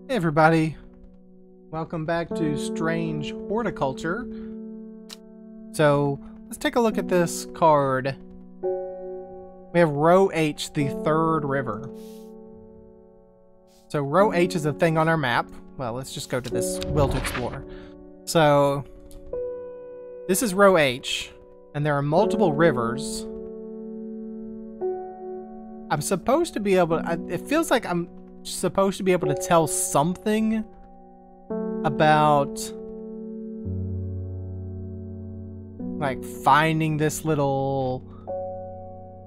Hey everybody, welcome back to Strange Horticulture. So let's take a look at this card. We have row H, the third river. So row H is a thing on our map. Well, let's just go to this will to explore. So this is row H, and there are multiple rivers. I'm supposed to be able to, it feels like I'm supposed to be able to tell something about like finding this little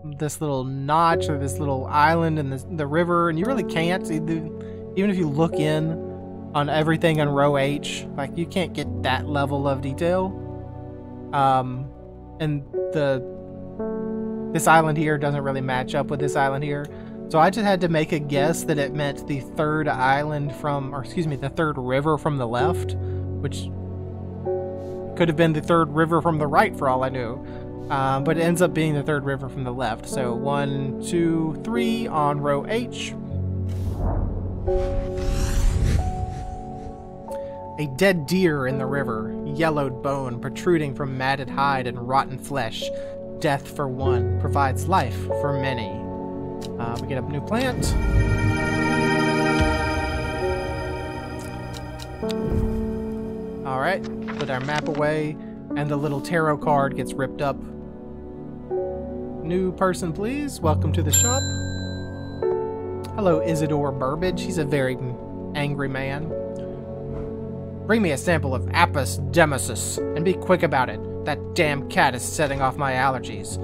notch or this little island in the river, and you really can't. Even if you look in on everything on row H, like you can't get that level of detail. And this island here doesn't really match up with this island here. So I just had to make a guess that it meant the third island from, or excuse me, the third river from the left, which could have been the third river from the right for all I knew. But it ends up being the third river from the left. So 1, 2, 3 on row H. A dead deer in the river, yellowed bone protruding from matted hide and rotten flesh. Death for one provides life for many. We get a new plant. Alright, put our map away, and the little tarot card gets ripped up. New person, please. Welcome to the shop. Hello, Isidore Burbage. He's a very angry man. Bring me a sample of Apis demesis, and be quick about it. That damn cat is setting off my allergies.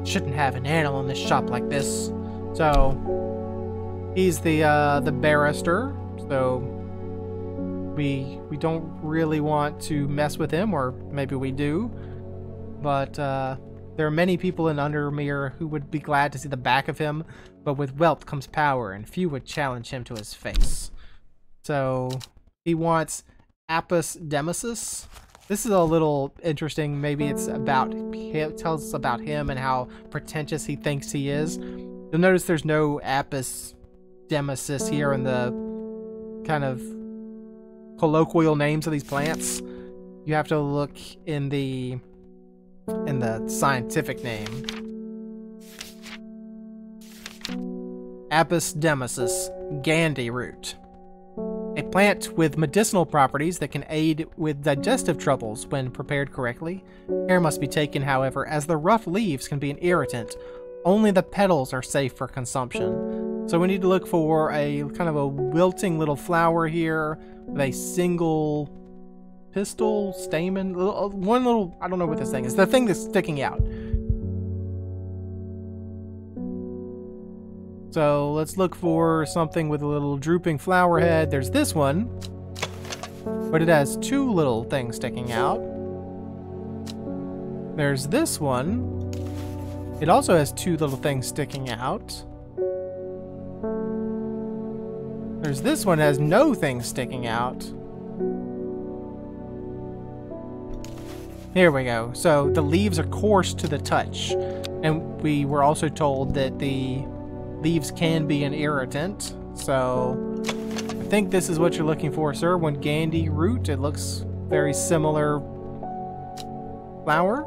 Shouldn't have an animal in this shop like this. So he's the barrister, so we don't really want to mess with him, or maybe we do, but there are many people in Undermere who would be glad to see the back of him, but with wealth comes power, and few would challenge him to his face. So he wants Apis demesis. This is a little interesting. Maybe it's about, it tells us about him and how pretentious he thinks he is. You'll notice there's no Apis demesis here in the kind of colloquial names of these plants. You have to look in the scientific name. Apis demesis, Gandhi root. A plant with medicinal properties that can aid with digestive troubles when prepared correctly. Care must be taken, however, as the rough leaves can be an irritant. Only the petals are safe for consumption. So we need to look for a kind of a wilting little flower here with a single pistil, stamen, one little, I don't know what this thing is. The thing that's sticking out. So let's look for something with a little drooping flower head. There's this one, but it has two little things sticking out. There's this one. It also has two little things sticking out. There's this one that has no things sticking out. Here we go. So the leaves are coarse to the touch. And we were also told that the leaves can be an irritant. So I think this is what you're looking for, sir. When Gandhi root, it looks very similar flower.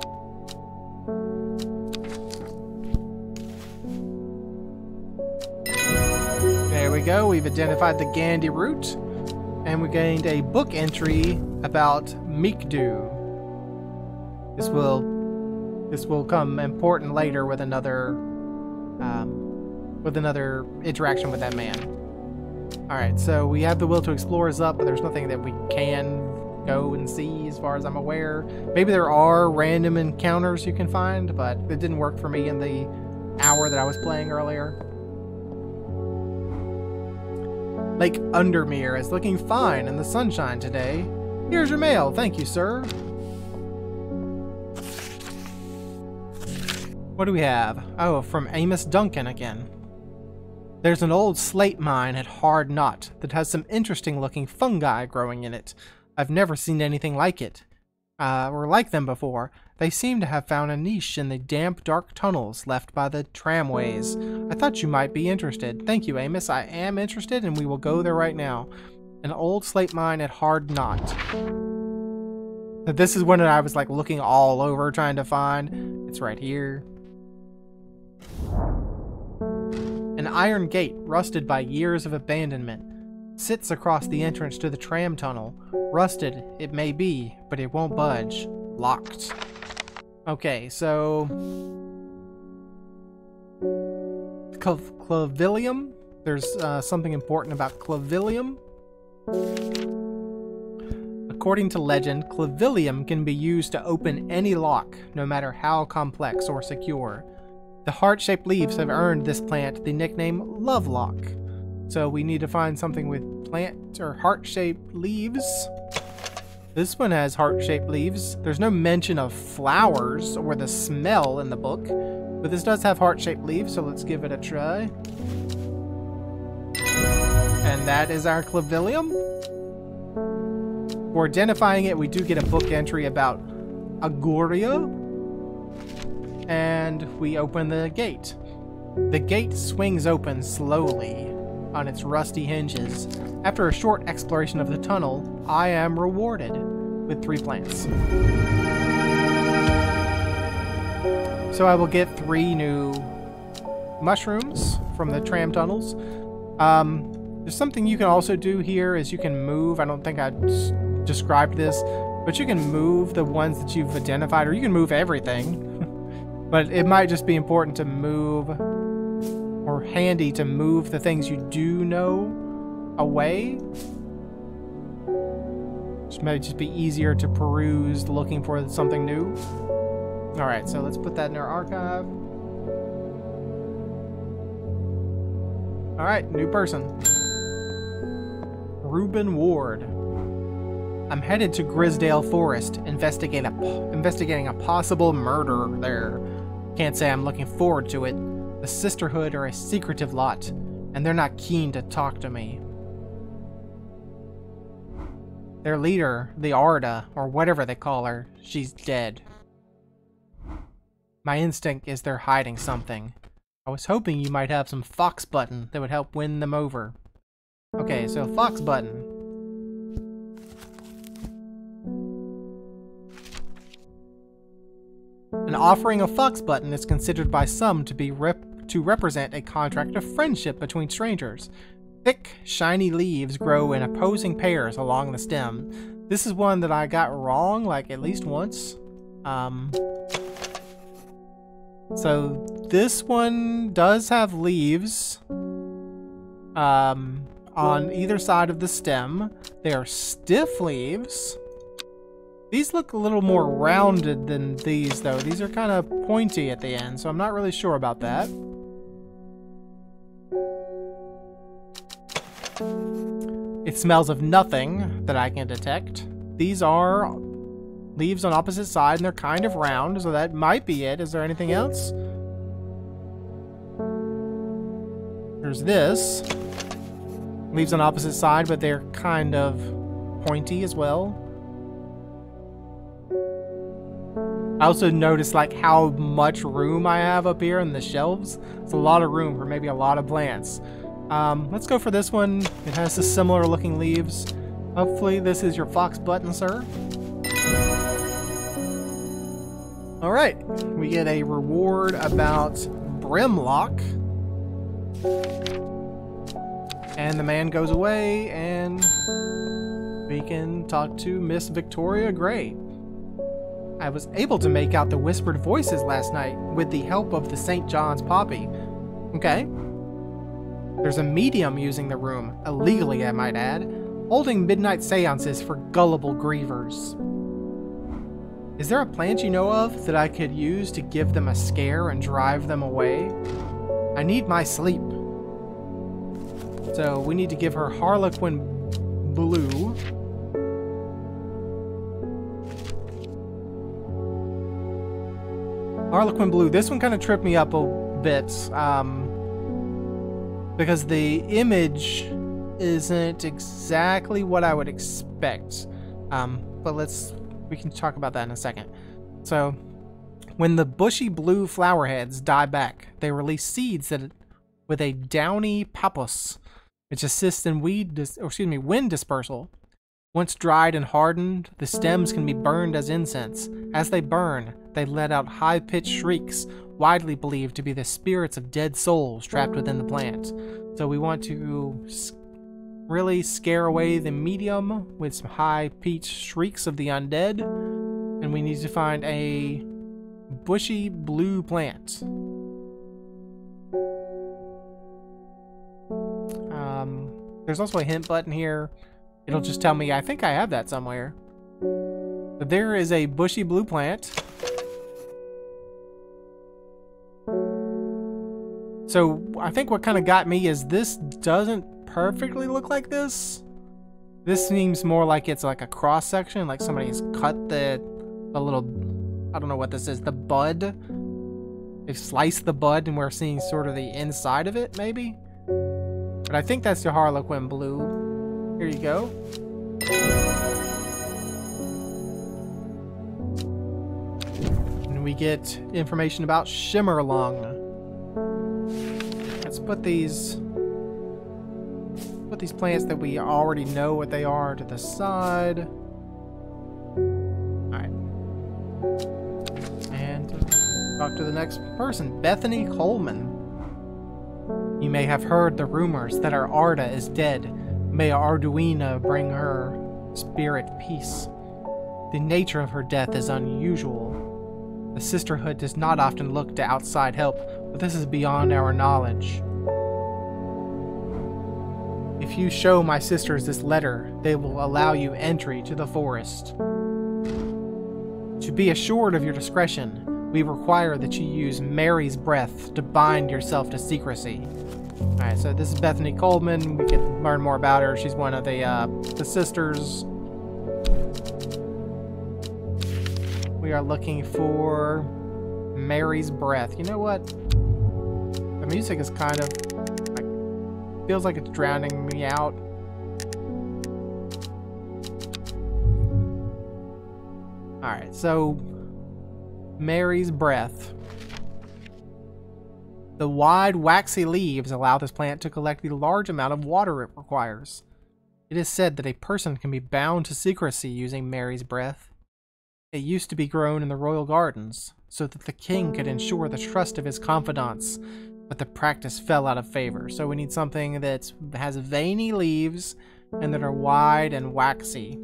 There we go. We've identified the Gandhi root, and we gained a book entry about Mikdu. This will come important later with another interaction with that man. All right, so we have the will to explore is up, but there's nothing that we can go and see as far as I'm aware. Maybe there are random encounters you can find, but it didn't work for me in the hour that I was playing earlier. Lake Undermere is looking fine in the sunshine today. Here's your mail. Thank you, sir. What do we have? Oh, from Amos Duncan again. There's an old slate mine at Hard Knot that has some interesting looking fungi growing in it. I've never seen anything like it. Or like them before. They seem to have found a niche in the damp, dark tunnels left by the tramways. I thought you might be interested. Thank you, Amos. I am interested, and we will go there right now. An old slate mine at Hard Knot. This is one that I was like looking all over trying to find. It's right here. An iron gate, rusted by years of abandonment, sits across the entrance to the tram tunnel. Rusted, it may be, but it won't budge. Locked. Okay, so... Clavilium? There's something important about Clavilium. According to legend, Clavilium can be used to open any lock, no matter how complex or secure. The heart-shaped leaves have earned this plant the nickname Lovelock. So we need to find something with plant or heart-shaped leaves. This one has heart-shaped leaves. There's no mention of flowers or the smell in the book, but this does have heart-shaped leaves, so let's give it a try. And that is our Clavilium. For identifying it, we do get a book entry about Aguria. And we open the gate. The gate swings open slowly on its rusty hinges. After a short exploration of the tunnel, I am rewarded with 3 plants. So I will get 3 new mushrooms from the tram tunnels. There's something you can also do here is you can move. I don't think I described this, but you can move the ones that you've identified, or you can move everything. But it might just be important to move, or handy to move the things you do know away. Which may just be easier to peruse looking for something new. Alright, so let's put that in our archive. Alright, new person. Reuben Ward. I'm headed to Grisdale Forest, investigating a possible murder there. Can't say I'm looking forward to it. The Sisterhood are a secretive lot, and they're not keen to talk to me. Their leader, the Arda, or whatever they call her, she's dead. My instinct is they're hiding something. I was hoping you might have some fox button that would help win them over. Okay, so fox button. An offering of fox button is considered by some to represent a contract of friendship between strangers. Thick, shiny leaves grow in opposing pairs along the stem. This is one that I got wrong, like at least once. So this one does have leaves on either side of the stem. They are stiff leaves. These look a little more rounded than these, though. These are kind of pointy at the end, so I'm not really sure about that. It smells of nothing that I can detect. These are leaves on opposite side, and they're kind of round, so that might be it. Is there anything else? There's this. Leaves on opposite side, but they're kind of pointy as well. I also noticed like how much room I have up here in the shelves. It's a lot of room for maybe a lot of plants. Let's go for this one. It has the similar looking leaves. Hopefully this is your fox button, sir. Alright, we get a reward about Brimlock. And the man goes away, and we can talk to Miss Victoria Gray. I was able to make out the whispered voices last night with the help of the St. John's poppy. Okay. There's a medium using the room, illegally I might add, holding midnight seances for gullible grievers. Is there a plant you know of that I could use to give them a scare and drive them away? I need my sleep. So we need to give her Harlequin Blue. Harlequin Blue. This one kind of tripped me up a bit. Because the image isn't exactly what I would expect. But we can talk about that in a second. So, when the bushy blue flower heads die back, they release seeds with a downy pappus. which assists in wind dispersal. Once dried and hardened, the stems can be burned as incense. As they burn, they let out high-pitched shrieks, widely believed to be the spirits of dead souls trapped within the plant. So we want to really scare away the medium with some high-pitched shrieks of the undead. And we need to find a bushy blue plant. There's also a hint button here. It'll just tell me, I think I have that somewhere. But there is a bushy blue plant. So I think what kind of got me is this doesn't perfectly look like this. This seems more like it's like a cross section, like somebody's cut the little, I don't know what this is, the bud. They've sliced the bud and we're seeing sort of the inside of it, maybe? But I think that's the Harlequin blue. Here you go. And we get information about Shimmerlung. Let's put these plants that we already know what they are to the side. Alright. And talk to the next person, Bethany Coleman. You may have heard the rumors that our Arda is dead. May Arduina bring her spirit peace. The nature of her death is unusual. The sisterhood does not often look to outside help, but this is beyond our knowledge. If you show my sisters this letter, they will allow you entry to the forest. To be assured of your discretion, we require that you use Mary's breath to bind yourself to secrecy. Alright, so this is Bethany Coleman. We can learn more about her. She's one of the sisters. We are looking for Mary's breath. You know what? The music is kind of like, feels like it's drowning me out. Alright, so Mary's breath. The wide, waxy leaves allow this plant to collect the large amount of water it requires. It is said that a person can be bound to secrecy using Mary's breath. It used to be grown in the royal gardens, so that the king could ensure the trust of his confidants, but the practice fell out of favor. So we need something that has veiny leaves and that are wide and waxy.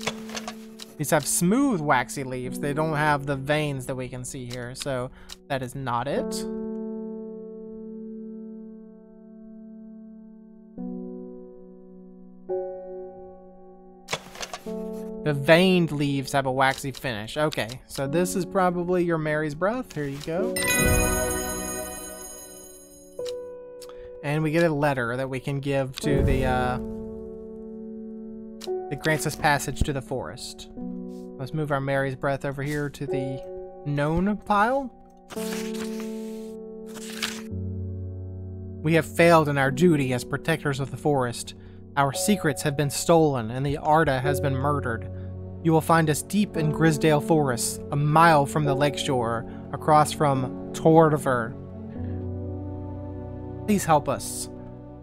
These have smooth, waxy leaves. They don't have the veins that we can see here, so that is not it. The veined leaves have a waxy finish. Okay, so this is probably your Mary's breath. Here you go. And we get a letter that we can give to the, that grants us passage to the forest. Let's move our Mary's breath over here to the known pile. We have failed in our duty as protectors of the forest. Our secrets have been stolen and the Arda has been murdered. You will find us deep in Grisdale Forest, a mile from the lakeshore, across from Torver. Please help us.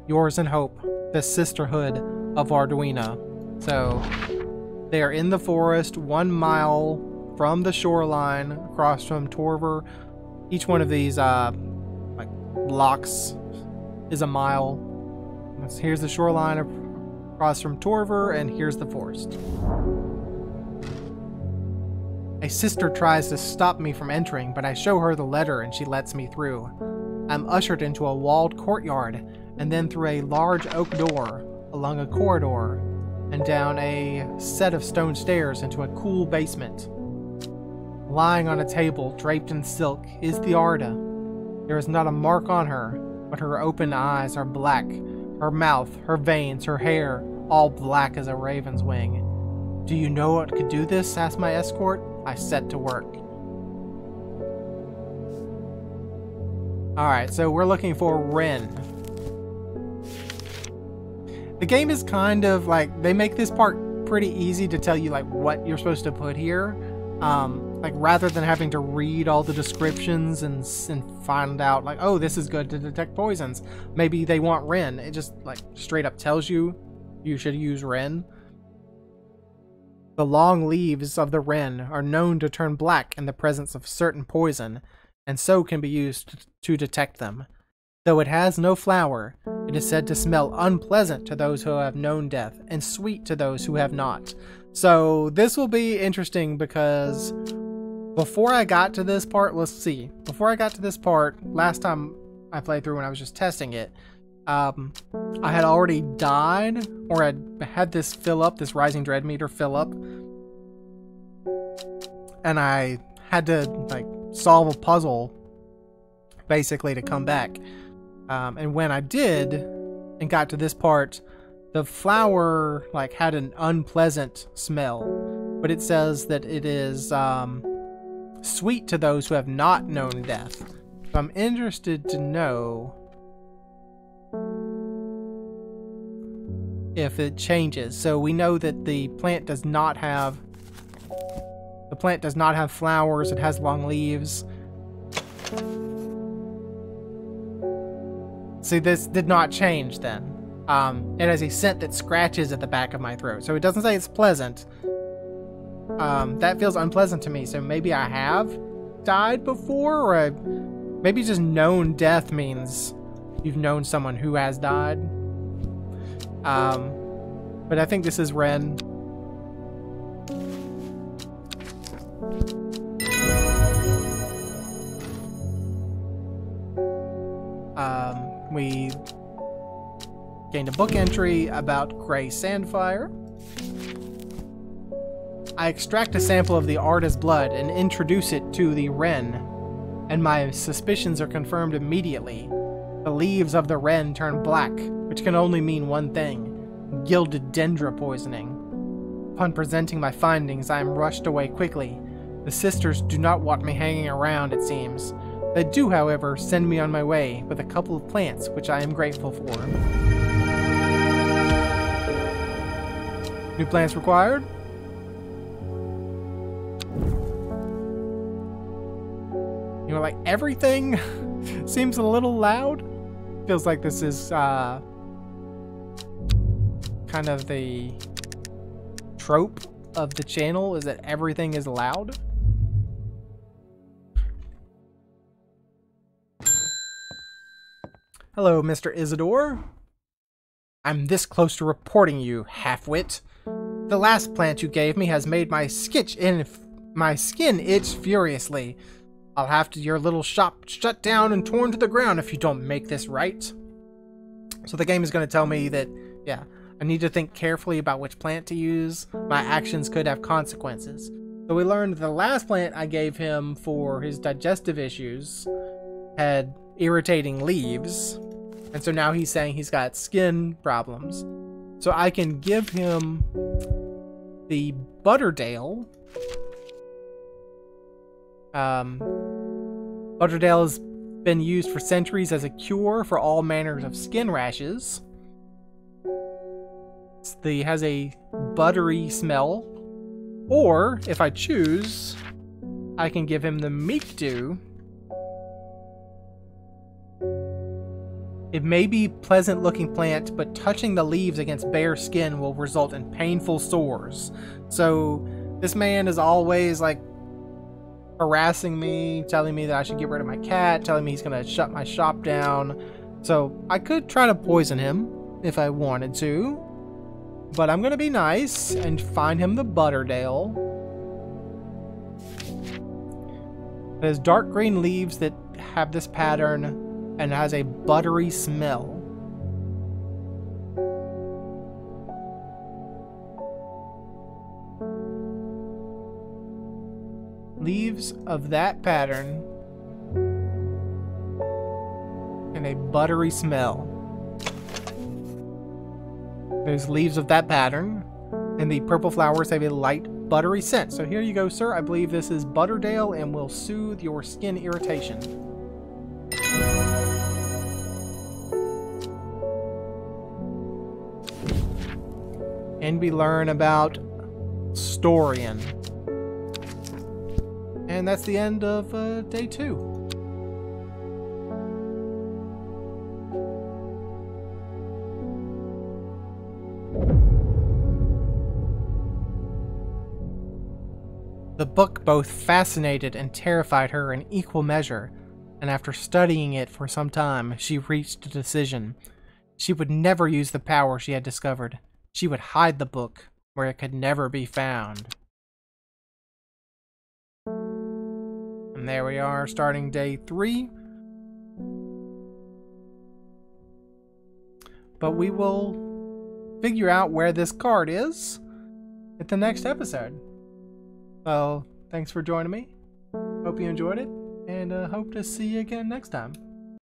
Yours in hope, the Sisterhood of Arduina. So, they are in the forest, 1 mile from the shoreline, across from Torver. Each one of these like blocks is a mile. Here's the shoreline across from Torver, and here's the forest. A sister tries to stop me from entering, but I show her the letter and she lets me through. I'm ushered into a walled courtyard, and then through a large oak door, along a corridor, and down a set of stone stairs into a cool basement. Lying on a table draped in silk is the Arda. There is not a mark on her, but her open eyes are black. Her mouth, her veins, her hair, all black as a raven's wing. Do you know what could do this? Asked my escort. I set to work. Alright, so we're looking for Wren. The game is kind of like, they make this part pretty easy to tell you like what you're supposed to put here. Like, rather than having to read all the descriptions and find out, like, oh, this is good to detect poisons. Maybe they want Wren. It just, like, straight up tells you you should use Wren. The long leaves of the wren are known to turn black in the presence of certain poison, and so can be used to detect them. Though it has no flower, it is said to smell unpleasant to those who have known death, and sweet to those who have not. So this will be interesting because before I got to this part, let's see. Before I got to this part, last time I played through when I was just testing it, I had already died, or I had this fill up, this rising dread meter fill up, and I had to like solve a puzzle basically to come back. And when I did and got to this part, the flower like had an unpleasant smell, but it says that it is sweet to those who have not known death. So I'm interested to know if it changes. So we know that the plant does not have flowers. It has long leaves. See, this did not change then. It has a scent that scratches at the back of my throat. So it doesn't say it's pleasant. That feels unpleasant to me. So maybe I have died before, or maybe just known death means you've known someone who has died. But I think this is Wren. We gained a book entry about gray sandfire. I extract a sample of the Arda's blood and introduce it to the wren, and my suspicions are confirmed immediately. The leaves of the wren turn black, which can only mean one thing: gilded dendra poisoning. Upon presenting my findings, I am rushed away quickly. The sisters do not want me hanging around, it seems. They do, however, send me on my way with a couple of plants, which I am grateful for. New plants required? You know, like, everything seems a little loud. Feels like this is, kind of the trope of the channel, is that everything is loud. Hello, Mr. Isidore. I'm this close to reporting you, half-wit. The last plant you gave me has made my skin itch furiously. I'll have your little shop shut down and torn to the ground if you don't make this right. So the game is going to tell me that, yeah, I need to think carefully about which plant to use. My actions could have consequences. So we learned the last plant I gave him for his digestive issues had irritating leaves. And so now he's saying he's got skin problems. So I can give him the Butterdale. Butterdale has been used for centuries as a cure for all manners of skin rashes. It has a buttery smell. Or, if I choose, I can give him the Meek Dew. It may be a pleasant-looking plant, but touching the leaves against bare skin will result in painful sores. So, this man is always, like, harassing me, telling me that I should get rid of my cat, telling me he's gonna shut my shop down. So, I could try to poison him if I wanted to. But I'm gonna be nice and find him the Butterdale. It has dark green leaves that have this pattern and has a buttery smell. Leaves of that pattern and a buttery smell. There's leaves of that pattern, and the purple flowers have a light buttery scent. So here you go, sir. I believe this is Butterdale and will soothe your skin irritation. And we learn about Storian. And that's the end of day 2. The book both fascinated and terrified her in equal measure, and after studying it for some time, she reached a decision. She would never use the power she had discovered. She would hide the book where it could never be found. And there we are, starting day 3. But we will figure out where this card is at the next episode. Well, thanks for joining me. Hope you enjoyed it, and hope to see you again next time.